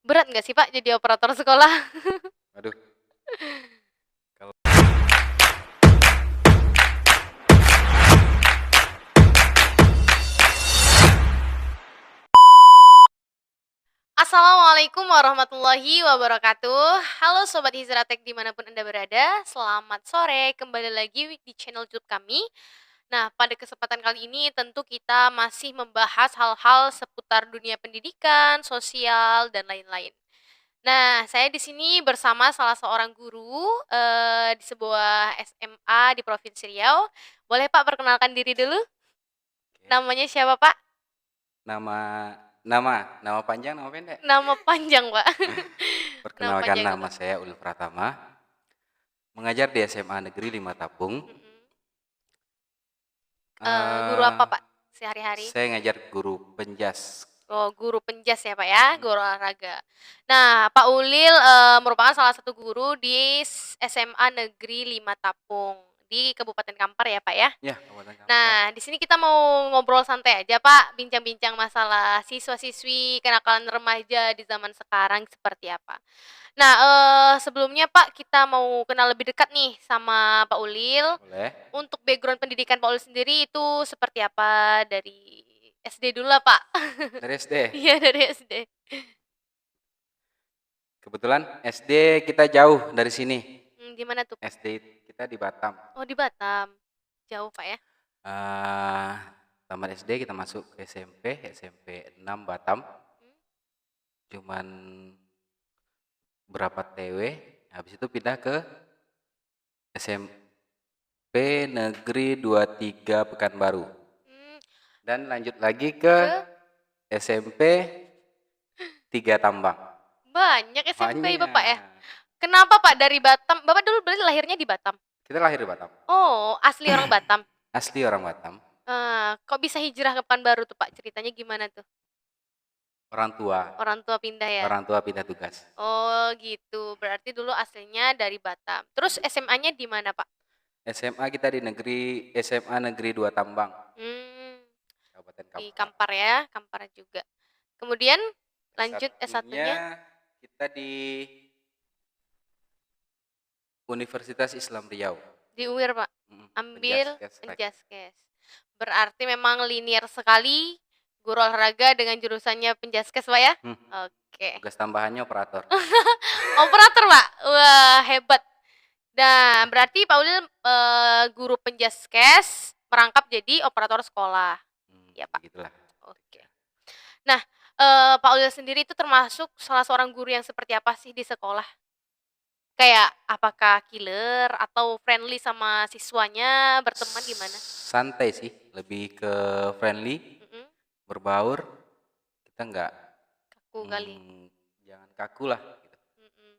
Berat nggak sih Pak jadi operator sekolah? Aduh, kalau Assalamualaikum warahmatullahi wabarakatuh. Halo Sobat Hijratek dimanapun Anda berada. Selamat sore, kembali lagi di channel YouTube kami. Nah, pada kesempatan kali ini tentu kita masih membahas hal-hal seputar dunia pendidikan, sosial, dan lain-lain. Nah, saya di sini bersama salah seorang guru di sebuah SMA di Provinsi Riau. Boleh Pak perkenalkan diri dulu? oke. Namanya siapa Pak? Nama nama panjang, nama pendek. Nama panjang Pak. Nama Perkenalkan, panjang nama apa? saya Ulil Pratama, mengajar di SMA Negeri 5 Tapung. Mm-mm. Guru Eh, apa Pak sehari-hari? saya ngajar guru penjas. Oh, guru penjas ya Pak ya, Hmm, guru olahraga. Nah, Pak Ulil merupakan salah satu guru di SMA Negeri 5 Tapung di Kabupaten Kampar ya Pak ya. Ya, Kabupaten Kampar. Nah, di sini kita mau ngobrol santai aja, Pak, bincang-bincang masalah siswa-siswi kenakalan remaja di zaman sekarang seperti apa. Nah, sebelumnya Pak, kita mau kenal lebih dekat nih sama Pak Ulil. Boleh. Untuk background pendidikan Pak Ulil sendiri itu seperti apa dari SD dulu lah, Pak. Dari SD. Iya, dari SD. Kebetulan SD kita jauh dari sini. Di mana tuh, Pak? SD kita di Batam. Oh, di Batam. Jauh, Pak ya. Eh, tamat SD kita masuk ke SMP 6 Batam. Hmm. Cuman berapa TW, habis itu pindah ke SMP Negeri 23 Pekanbaru. Hmm, Dan lanjut lagi ke ke SMP 3 Tambang. banyak SMP Bapak ya. Banyak. Kenapa Pak dari Batam? Bapak dulu berarti lahirnya di Batam. Kita lahir di Batam. Oh, asli orang Batam. Asli orang Batam. Kok bisa hijrah ke Pekanbaru tuh Pak? Ceritanya gimana tuh? Orang tua. Orang tua pindah ya? Orang tua pindah tugas. Oh gitu. Berarti dulu aslinya dari Batam. Terus SMA-nya di mana Pak? SMA kita di SMA Negeri 2 Tambang. Hmm, Kabupaten di Kampar. Kampar ya, Kampar juga. Kemudian lanjut S1-nya S1-nya kita di Universitas Islam Riau. di UIR Pak. Ambil Penjaskes. Penjaskes. Berarti memang linear sekali guru olahraga dengan jurusannya Penjaskes Pak ya? Oke. Tugas tambahannya operator. Operator Pak. Wah, hebat. Nah, berarti Pak Ulil guru Penjaskes merangkap jadi operator sekolah. Ya, Pak. Begitulah. Oke. Nah, Pak Ulil sendiri itu termasuk salah seorang guru yang seperti apa sih di sekolah? Kayak apakah killer atau friendly sama siswanya, berteman gimana? Santai sih, lebih ke friendly, Mm-mm. berbaur. Kita nggak, Kaku kali. jangan kaku lah. Gitu. Mm-mm.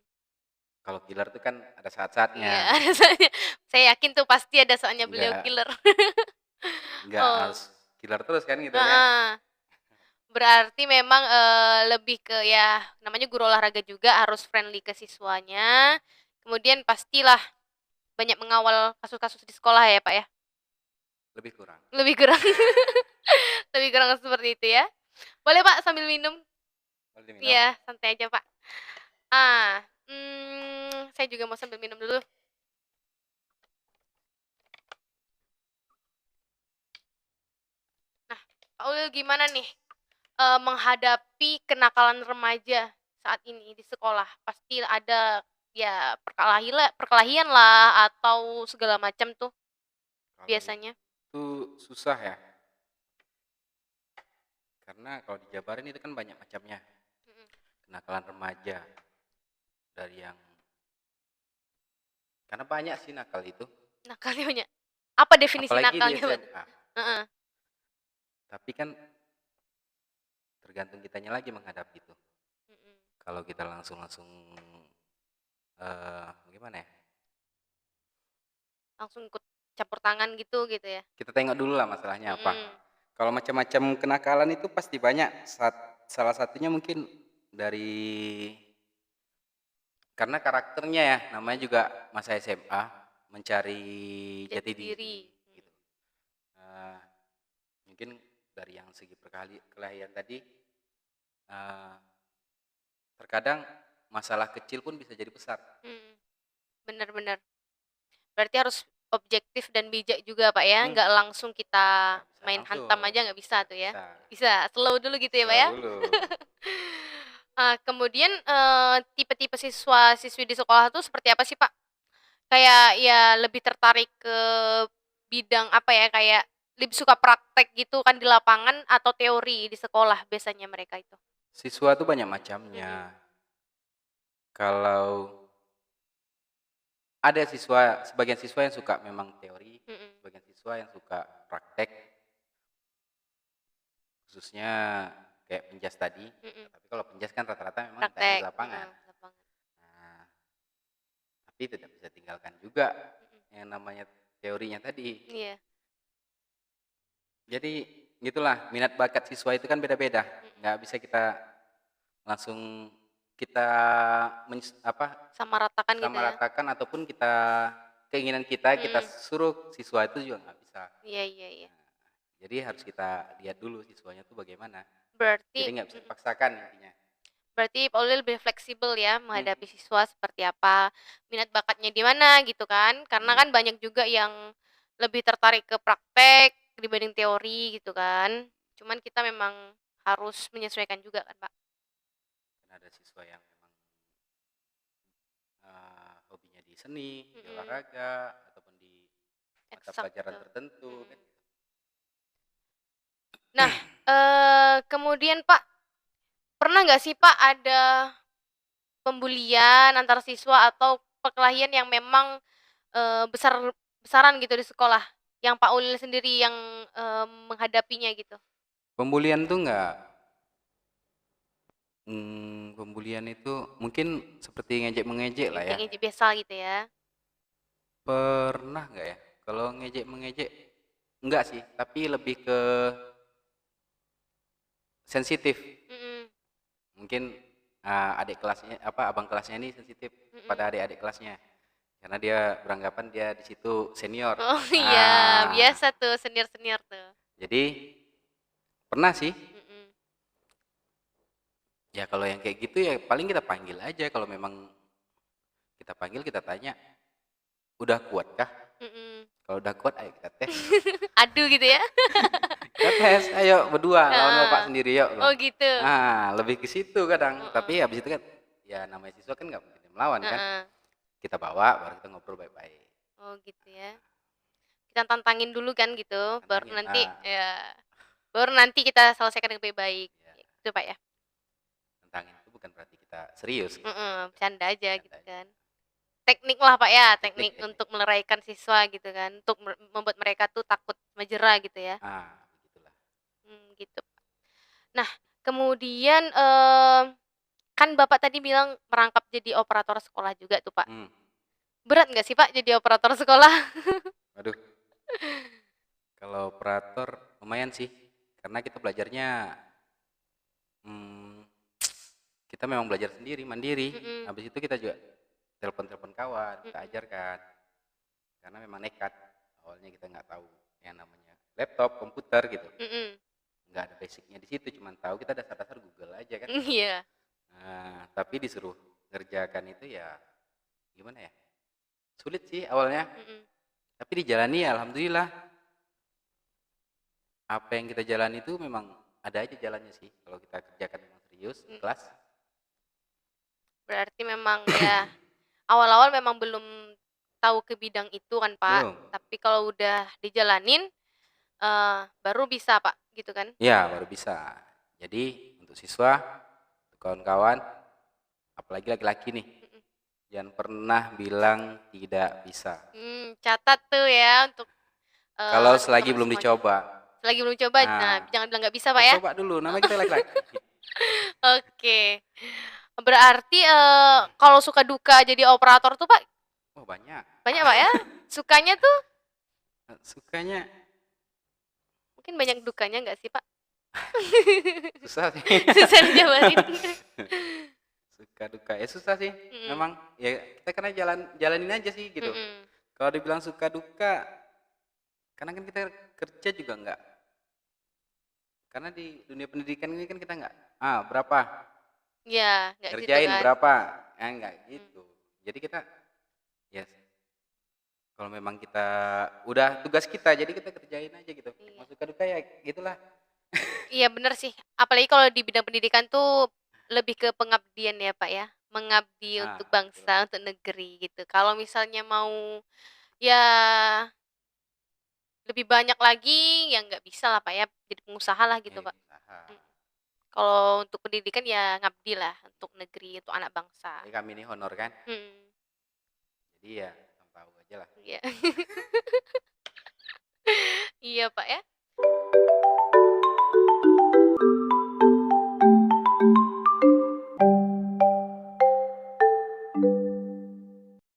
Kalau killer tuh kan ada saat-saatnya. Iya, soalnya saya yakin tuh pasti ada soalnya beliau Nggak, killer. nggak Oh, harus killer terus kan gitu kan. heeh. Berarti memang lebih ke ya namanya guru olahraga juga harus friendly ke siswanya. Kemudian pastilah banyak mengawal kasus-kasus di sekolah ya, Pak ya. Lebih kurang. Lebih kurang lebih kurang seperti itu ya. Boleh Pak sambil minum? Boleh diminum. Iya, santai aja Pak. Saya juga mau sambil minum dulu. Nah, Pak Ulil gimana nih menghadapi kenakalan remaja saat ini di sekolah? Pasti ada ya perkelahian lah atau segala macam tuh Kalau biasanya. itu susah ya. Karena kalau dijabarin itu kan banyak macamnya. Mm-mm. Kenakalan remaja. Dari yang, karena banyak sih nakal itu. Nakalnya banyak. Apa definisi Apalagi di nakalnya, Pak? SMA. Heeh. Tapi kan tergantung kitanya lagi menghadapi itu. Mm-mm. Kalau kita langsung gimana ya? Langsung ikut campur tangan gitu ya. Kita tengok dulu lah masalahnya apa. Mm-mm. Kalau macam-macam kenakalan itu pasti banyak. Salah satunya mungkin dari karena karakternya ya, namanya juga masa SMA mencari jati diri. Gitu. Mungkin dari yang segi perkelahian tadi terkadang masalah kecil pun bisa jadi besar. Benar-benar. Berarti harus objektif dan bijak juga Pak ya, Hmm, nggak langsung kita nggak bisa main langsung, hantam aja nggak bisa nggak tuh ya? bisa. Bisa, slow dulu gitu ya Pak Slow ya? dulu. Kemudian tipe-tipe siswa-siswi di sekolah tuh seperti apa sih Pak? Kayak ya lebih tertarik ke bidang apa ya, kayak lebih suka praktek gitu kan di lapangan atau teori di sekolah biasanya mereka itu? Siswa tuh banyak Mhm, macamnya. Kalau ada sebagian siswa yang suka memang teori, mhm, sebagian siswa yang suka praktek, khususnya kayak penjas tadi. mhm. Tapi kalau penjas kan rata-rata memang ditanya di Praktek, lapangan. lapangan. Nah, tapi tidak bisa tinggalkan juga Mhm, yang namanya teorinya tadi. iya, Jadi gitulah, minat bakat siswa itu kan beda-beda. mhm. Nggak bisa kita langsung kita Samaratakan gitu sama ya? ratakan ataupun keinginan kita Mhm, suruh siswa itu juga nggak bisa. iya iya iya. Jadi harus kita lihat dulu siswanya tuh bagaimana. Berarti Jadi nggak bisa mhm, dipaksakan intinya. berarti Pak Ulil lebih fleksibel ya Hmm, menghadapi siswa seperti apa, minat bakatnya di mana gitu kan. Karena hmm. kan banyak juga yang lebih tertarik ke praktek dibanding teori gitu kan. Cuman kita memang harus menyesuaikan juga kan, Pak. Kan ada siswa yang memang hobinya di seni, di Mhm, olahraga, ataupun di mata eksak pelajaran gitu. tertentu Mhm. kan. Nah, kemudian Pak, pernah nggak sih Pak ada pembulian antar siswa atau perkelahian yang memang, besar-besaran gitu di sekolah, yang Pak Ulil sendiri yang, menghadapinya gitu? Pembulian tuh nggak, pembulian itu mungkin seperti ngejek-mengejek lah ya. Ngejek-ngejek biasa gitu ya? Pernah nggak ya? Kalau ngejek-mengejek enggak sih, tapi lebih ke sensitif. Mhm, Mungkin adik kelasnya abang kelasnya ini sensitif mhm. pada adik-adik kelasnya. Karena dia beranggapan dia di situ senior. Oh iya, Ah, biasa tuh senior-senior tuh. jadi pernah sih. Mhm, Ya kalau yang kayak gitu ya paling kita panggil aja kalau memang kita panggil kita tanya, "Udah kuatkah?" mhm. Kalau udah kuat ayo kita tes. Adu gitu ya? Kita tes, ayo berdua lawan bapak Heeh. sendiri yuk. Oh gitu? Lebih ke situ kadang. Heeh, Tapi habis itu kan ya namanya siswa kan nggak mungkin dia melawan kan. heeh. Kita bawa baru kita ngobrol baik-baik. Oh gitu ya? Kita tantangin dulu kan gitu, baru Tantangin. nanti ya baru nanti kita selesaikan dengan baik-baik, Ya, gitu Pak ya? tantangin itu bukan berarti kita serius gitu. Mhm, bercanda aja Bercanda gitu aja. kan. Teknik lah Pak ya, Teknik, teknik teknik. untuk meleraikan siswa gitu kan, untuk membuat mereka tuh takut menjera gitu ya? Begitulah. Gitu. Nah, kemudian, kan Bapak tadi bilang merangkap jadi operator sekolah juga tuh, Pak. Hmm. Berat nggak sih, Pak, jadi operator sekolah? Waduh, kalau operator lumayan sih. Karena kita belajarnya, hmm, kita memang belajar sendiri, mandiri. Mhm, Habis itu kita juga telepon-telepon kawan, kita mhm, ajarkan. Karena memang nekat. Awalnya kita nggak tahu yang namanya laptop, komputer gitu. mhm. Nggak ada basicnya di situ, cuman tahu kita dasar-dasar Google aja kan. Iya, Tapi disuruh ngerjakan itu ya gimana ya? Sulit sih awalnya, mhm, tapi dijalani ya alhamdulillah. Apa yang kita jalani itu memang ada aja jalannya sih. Kalau kita kerjakan memang serius, mhm. ikhlas. Berarti memang ya awal-awal memang belum tahu ke bidang itu kan, Pak. Belum. Tapi kalau udah dijalanin, baru bisa, Pak, gitu kan? Ya, baru bisa. Jadi untuk siswa, untuk kawan-kawan, apalagi laki-laki nih, Mhm. jangan pernah bilang tidak bisa. Catat tuh ya untuk, Kalau selagi teman-teman belum semuanya. dicoba. Selagi belum coba, nah Nah, jangan bilang nggak bisa, Pak, ya ya? coba dulu, namanya kita laki-laki. Oke. Berarti, kalau suka duka jadi operator tuh, Pak, Oh banyak. banyak, Pak, ya? Sukanya tuh Sukanya mungkin banyak dukanya nggak sih, Pak? susah sih. Susah dijabarin. Suka duka ya susah sih. Mhm, Memang ya kita karena jalanin aja sih gitu. mhm, Kalau dibilang suka duka, karena kan kita kerja juga enggak. Karena di dunia pendidikan ini kan kita enggak, berapa? Iya, nggak gitu Kerjain kan? berapa, enggak Mhm. gitu. Jadi kita, ya kalau memang kita udah tugas kita, jadi kita kerjain aja gitu. Iya. Mau suka duka ya gitulah. Iya bener sih, apalagi kalau di bidang pendidikan tuh lebih ke pengabdian ya, Pak, ya. Mengabdi Ah, untuk betul. bangsa, untuk negeri gitu. Kalau misalnya mau ya lebih banyak lagi, ya nggak bisa lah, Pak, ya, jadi pengusaha lah gitu, Pak. Usaha. Mhm. Kalau untuk pendidikan ya ngabdi lah untuk negeri, untuk anak bangsa. Jadi kami ini honor kan, Mhm, jadi ya tahu aja lah. iya. Iya, Pak, ya.